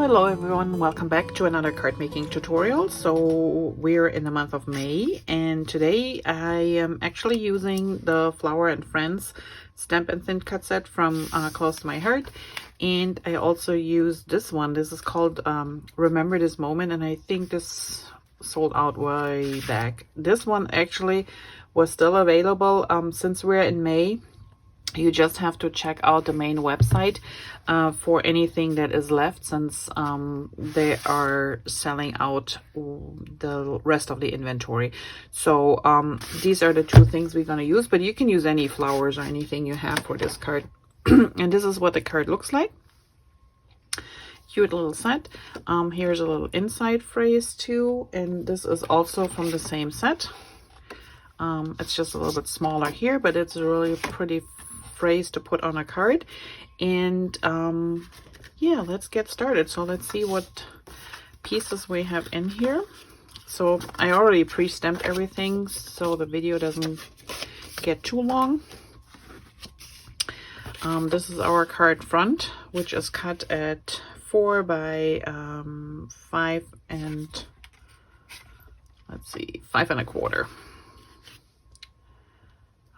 Hello everyone, welcome back to another card making tutorial. So we're in the month of May, and today I am actually using the Flower and Friends stamp and thin cut set from Close to My Heart. And I also use this one. This is called Remember This Moment, and I think this sold out way back. This one actually was still available since we're in May. You just have to check out the main website for anything that is left, since they are selling out the rest of the inventory. So these are the two things we're going to use, but you can use any flowers or anything you have for this card. And this is what the card looks like. Cute little set. Here's a little inside phrase too, and this is also from the same set. It's just a little bit smaller here, but it's a really pretty phrase to put on a card. And yeah, let's get started. So let's see what pieces we have in here. So I already pre-stamped everything so the video doesn't get too long. This is our card front, which is cut at 4 by 5 and let's see, 5 1/4.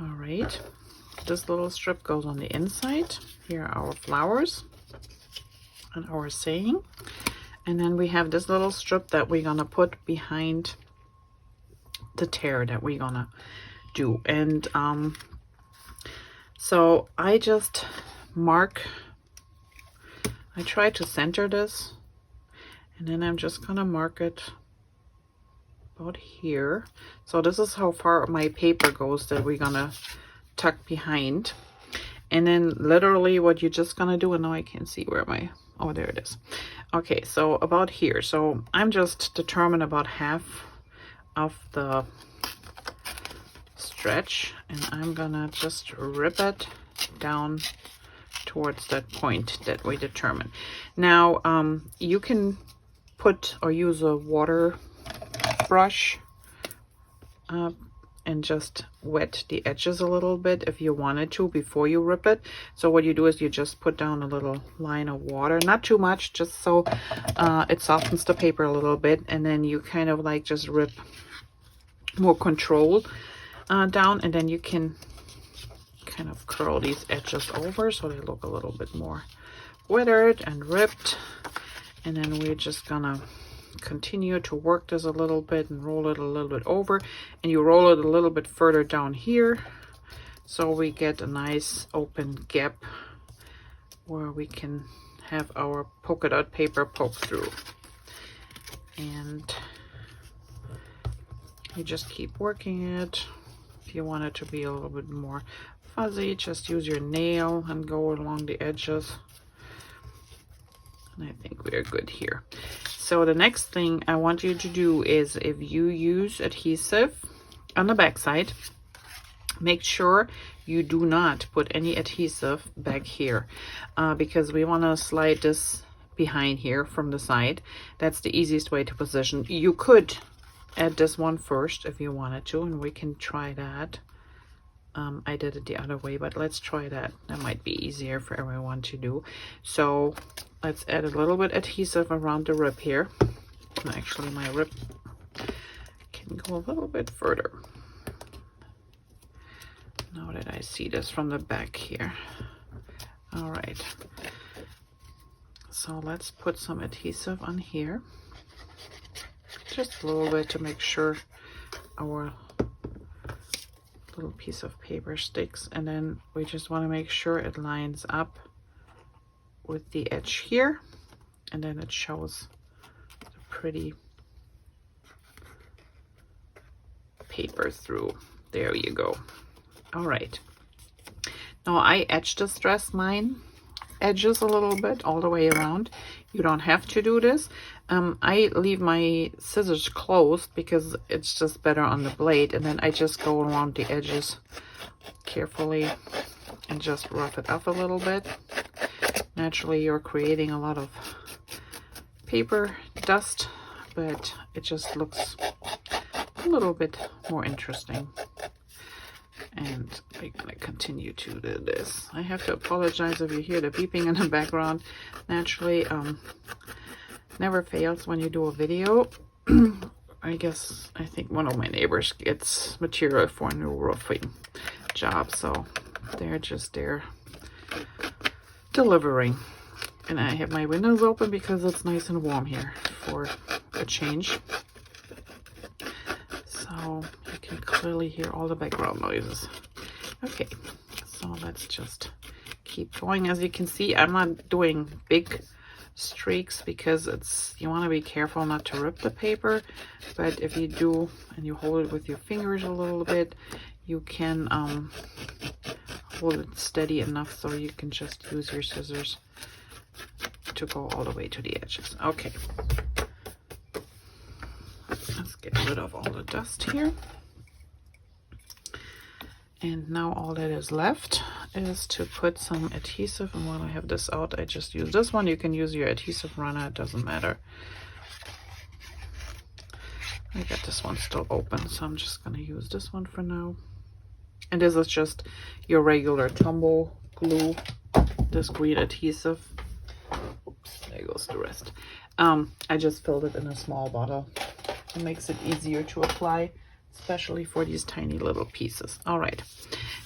All right. This little strip goes on the inside. Here are our flowers and our saying. And then we have this little strip that we're gonna put behind the tear that we're gonna do. And so I just mark, I try to center this, and then I'm just gonna mark it about here. So this is how far my paper goes that we're gonna tuck behind. And then literally what you're just gonna do, and now I can't see where my, oh, there it is. Okay, so about here. So I'm just determined about half of the stretch, and I'm gonna just rip it down towards that point that we determined. Now you can put or use a water brush and just wet the edges a little bit if you wanted to before you rip it. So what you do is you just put down a little line of water, not too much, just so it softens the paper a little bit, and then you kind of like just rip more control down, and then you can kind of curl these edges over so they look a little bit more weathered and ripped. And then we're just gonna continue to work this a little bit and roll it a little bit over, and you roll it a little bit further down here so we get a nice open gap where we can have our polka dot paper poke through. And you just keep working it. If you want it to be a little bit more fuzzy, just use your nail and go along the edges. And I think we are good here. So the next thing I want you to do is, if you use adhesive on the back side, make sure you do not put any adhesive back here because we want to slide this behind here from the side. That's the easiest way to position. You could add this one first if you wanted to, and we can try that. I did it the other way, but let's try that. That might be easier for everyone to do. So let's add a little bit adhesive around the rib here. And actually my rib can go a little bit further now that I see this from the back here. All right, so let's put some adhesive on here, just a little bit to make sure our little piece of paper sticks. And then we just want to make sure it lines up with the edge here, and then it shows the pretty paper through. There you go. All right, now I edge distress mine edges a little bit all the way around. You don't have to do this. I leave my scissors closed because it's just better on the blade, and then I just go around the edges carefully and just rough it up a little bit. Naturally, you're creating a lot of paper dust, but it just looks a little bit more interesting. And we're gonna continue to do this. I have to apologize if you hear the beeping in the background. Naturally, never fails when you do a video. I think one of my neighbors gets material for a new roofing job, so they're just there delivering. And I have my windows open because it's nice and warm here for a change. So you can clearly hear all the background noises. Okay, so let's just keep going. As you can see, I'm not doing big streaks because you want to be careful not to rip the paper, but if you do and you hold it with your fingers a little bit, you can hold it steady enough so you can just use your scissors to go all the way to the edges. Okay, let's get rid of all the dust here. And now all that is left is to put some adhesive. And while I have this out, I just use this one. You can use your adhesive runner, it doesn't matter. I got this one still open, so I'm just going to use this one for now. And this is just your regular Tombow glue, this green adhesive. Oops, there goes the rest. I just filled it in a small bottle. It makes it easier to apply, especially for these tiny little pieces. All right,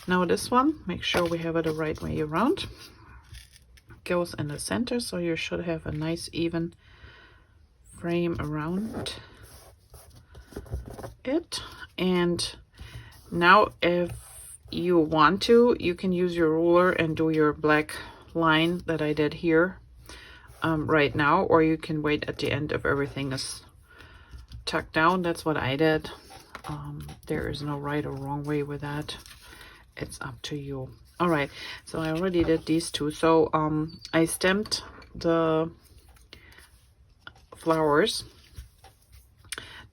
now this one, make sure we have it the right way around. Goes in the center, so you should have a nice even frame around it. And now if you want to, you can use your ruler and do your black line that I did here right now, or you can wait at the end if everything is tucked down. That's what I did. There is no right or wrong way with that. It's up to you. All right, so I already did these two. So I stamped the flowers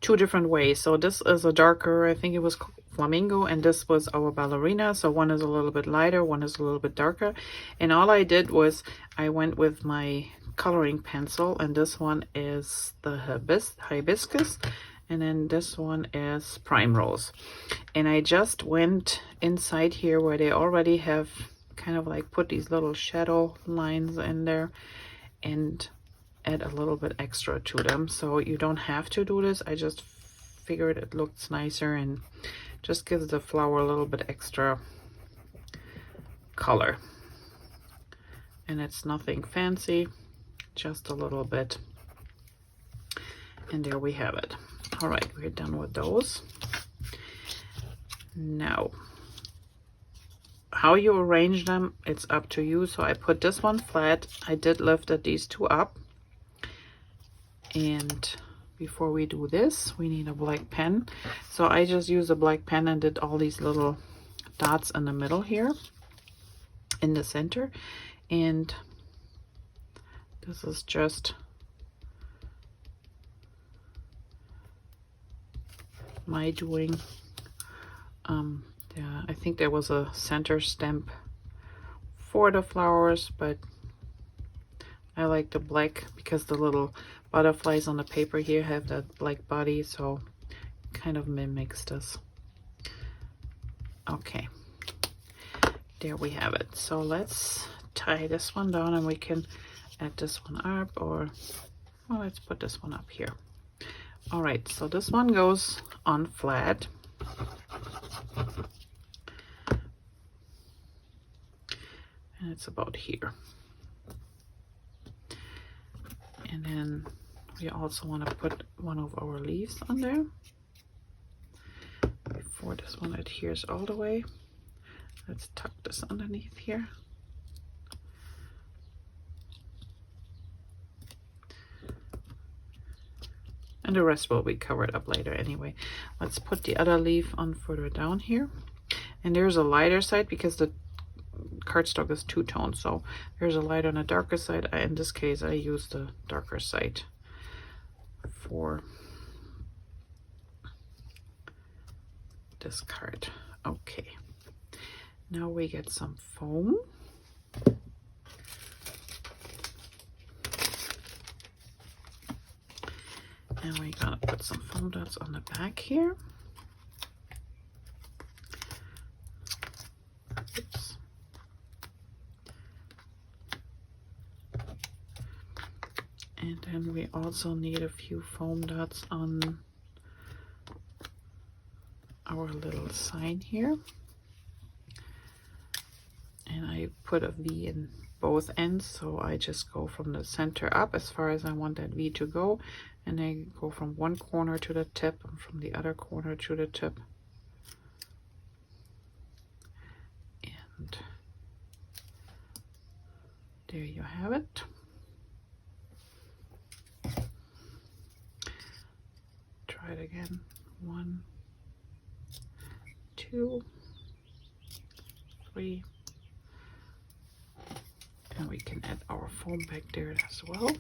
two different ways. So this is a darker, I think it was flamingo, and this was our ballerina. So one is a little bit lighter, one is a little bit darker. And all I did was I went with my coloring pencil, and this one is the hibiscus, and then this one is Primrose. And I just went inside here where they already have kind of like put these little shadow lines in there and add a little bit extra to them. So you don't have to do this. I just figured it looks nicer and just gives the flower a little bit extra color. And it's nothing fancy, just a little bit. And there we have it. All right, we're done with those. Now, how you arrange them, it's up to you. So I put this one flat. I did lift these two up. And before we do this, we need a black pen. So I just used a black pen and did all these little dots in the middle here, in the center. And this is just my doing. Yeah, I think there was a center stamp for the flowers, but I like the black because the little butterflies on the paper here have that black body, so kind of mimics this. Okay, there we have it. So let's tie this one down and we can add this one up, or well, let's put this one up here. All right, so this one goes on flat. And it's about here. And then we also want to put one of our leaves on there before this one adheres all the way. Let's tuck this underneath here. And the rest will be covered up later anyway. Let's put the other leaf on further down here. And there's a lighter side because the cardstock is two-tone, so there's a lighter and a darker side. In this case, I use the darker side for this card. Okay, now we get some foam. And we're gonna put some foam dots on the back here. Oops. And then we also need a few foam dots on our little sign here. And I put a V in both ends, so I just go from the center up as far as I want that V to go, and I go from one corner to the tip and from the other corner to the tip. And there you have it. Try it again. 1, 2, 3. And we can add our foam back there as well.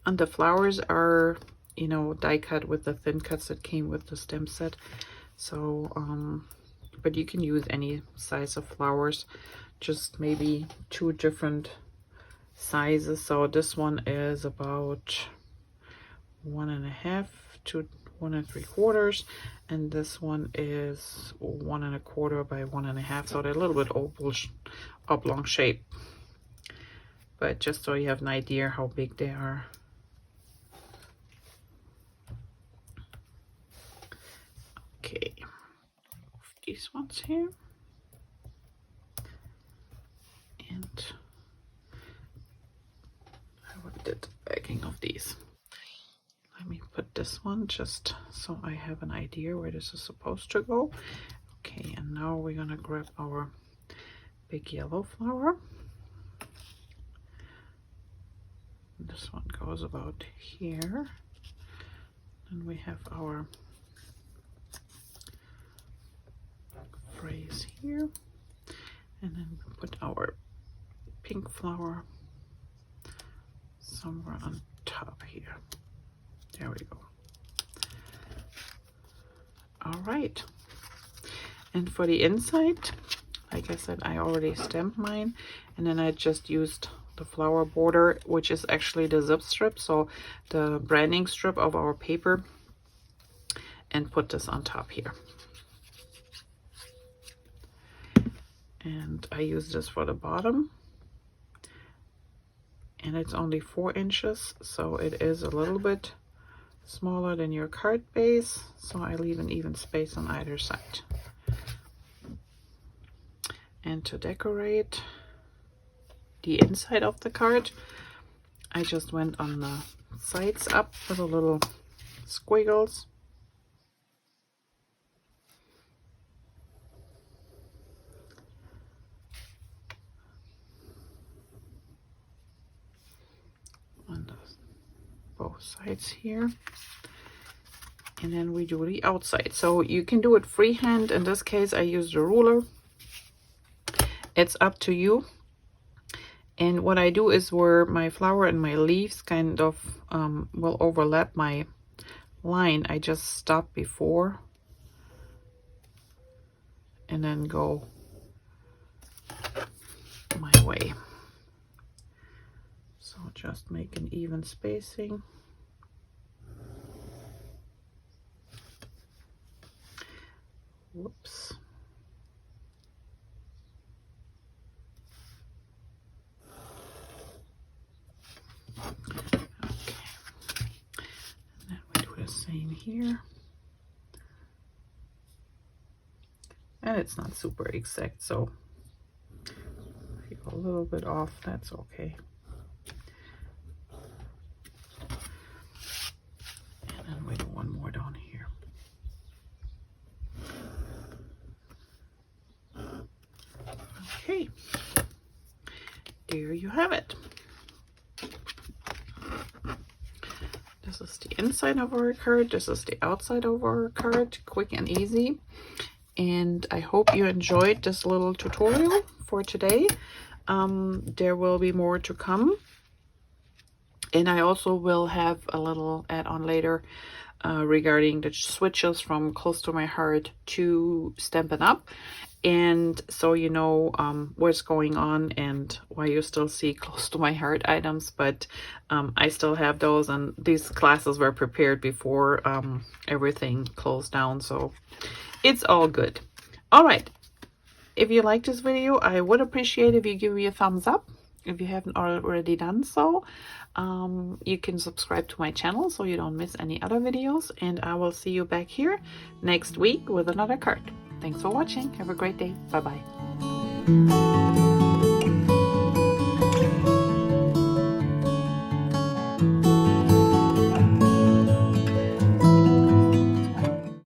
And the flowers are, you know, die cut with the thin cuts that came with the stem set. So, but you can use any size of flowers, just maybe 2 different sizes. So this one is about 1.5 to 1 3/4, and this one is 1 1/4 by 1.5. So they're a little bit oblong shape, but just so you have an idea how big they are. Okay, these ones here, and I looked at the backing of these. Let me put this one just so I have an idea where this is supposed to go. Okay, and now we're gonna grab our big yellow flower. This one goes about here. And we have our phrase here. And then we put our pink flower somewhere on top here. There we go. All right. And for the inside, like I said, I already stamped mine, and then I just used the flower border, which is actually the zip strip, so the branding strip of our paper, and put this on top here. And I use this for the bottom, and it's only 4 inches, so it is a little bit smaller than your card base, so I leave an even space on either side. And to decorate the inside of the card, I just went on the sides up with a little squiggles. On both sides here. And then we do the outside. So you can do it freehand. In this case, I used a ruler. It's up to you. And what I do is where my flower and my leaves kind of will overlap my line, I just stop before and then go my way. So just make an even spacing. Whoops. Okay. And then we do the same here. And it's not super exact, so if you go a little bit off, that's okay. And then we do one more down here. Okay, there you have it. This is the inside of our card. This is the outside of our card. Quick and easy. And I hope you enjoyed this little tutorial for today. There will be more to come. And I also will have a little add-on later regarding the switches from Close to My Heart to Stampin' Up! And so you know what's going on and why you still see Close to My Heart items, but I still have those, and these classes were prepared before everything closed down, so it's all good. All right, If you like this video, I would appreciate if you give me a thumbs up. If you haven't already done so, you can subscribe to my channel so you don't miss any other videos, and I will see you back here next week with another card. Thanks for watching. Have a great day. Bye bye.